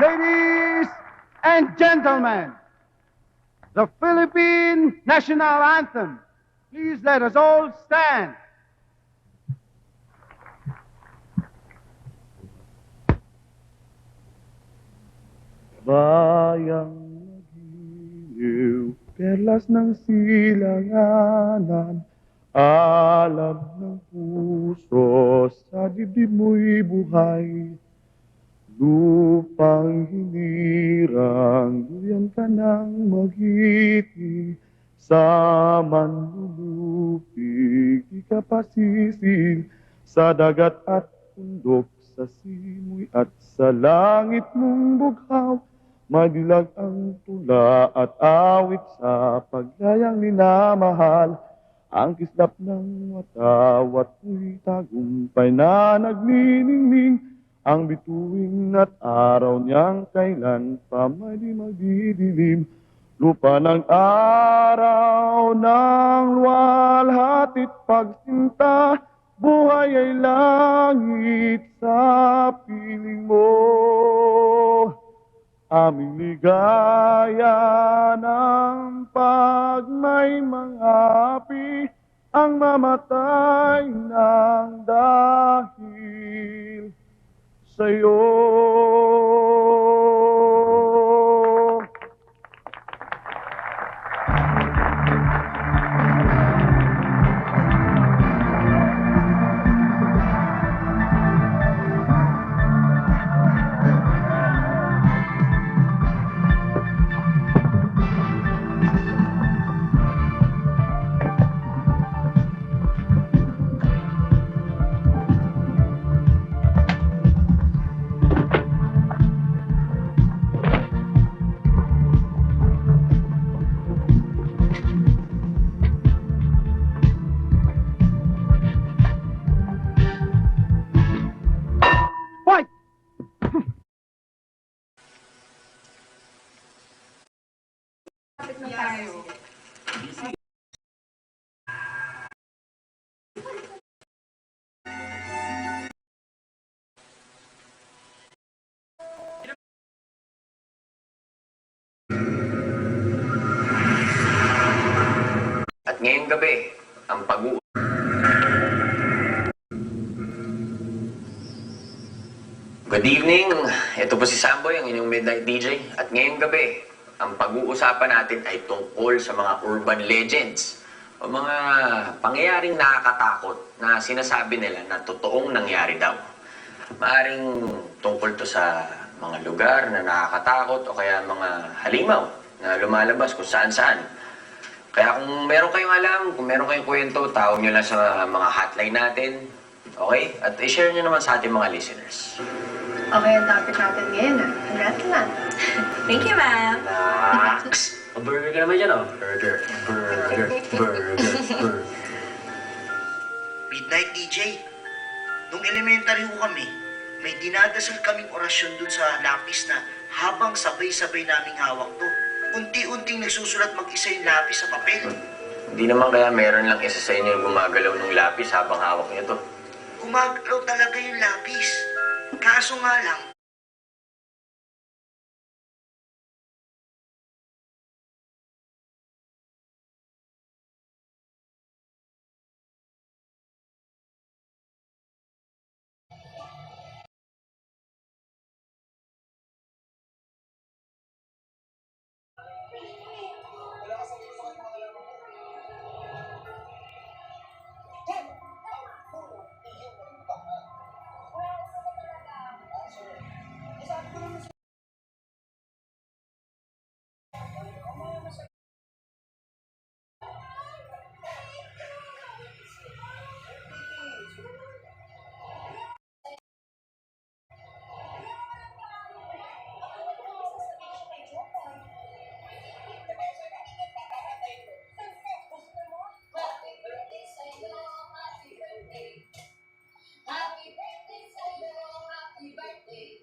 Ladies and gentlemen, the Philippine National Anthem. Please let us all stand. Bayang nagiliw, perlas ng silanganan, alam ng puso, sa dibdib mo'y buhay. Lupang hinirang, duyan ka ng magiti, sa manlulupig, di ka pasising, sa dagat at bundok, sa simoy at sa langit mong bughaw, madilag ang tula at awit sa pagyayang minamahal. Ang kislap ng watawat mo'y tagumpay na nagniningning, ang bituin at araw niyang kailan pa may di magdidilim. Lupa ng araw ng luwalhati't pagsinta, buhay ay langit sa piling mo. Aming ligaya ng pag may mga api, ang mamatay ng dahil sa'yo. Fight! At ngayong gabi, ang pag-uusap. Good evening, ito po si Samboy, ang inyong Midnight DJ. At ngayong gabi, ang pag-uusapan natin ay tungkol sa mga urban legends o mga pangyayaring nakakatakot na sinasabi nila na totoong nangyari daw. Maaring tungkol to sa mga lugar na nakakatakot o kaya mga halimaw na lumalabas kung saan-saan. Kaya kung meron kayong alam, kung meron kayong kwento, tawag nyo lang sa mga hotline natin. Okay? At i-share nyo naman sa ating mga listeners. Okay ang topic natin ngayon, ah. Congrats lang. Thank you, ma'am. Max! Burger ka naman dyan, oh. Burger. Midnight DJ, nung elementary ko kami, may dinadasal kaming orasyon dun sa lapis na habang sabay-sabay naming hawak to. Unti-unting nagsusulat mag-isa yung lapis sa papel. Hindi naman kaya meron lang isa sa inyo yung gumagalaw ng lapis habang hawak niyo to. Gumagalaw talaga yung lapis. Kaso nga lang, Happy birthday,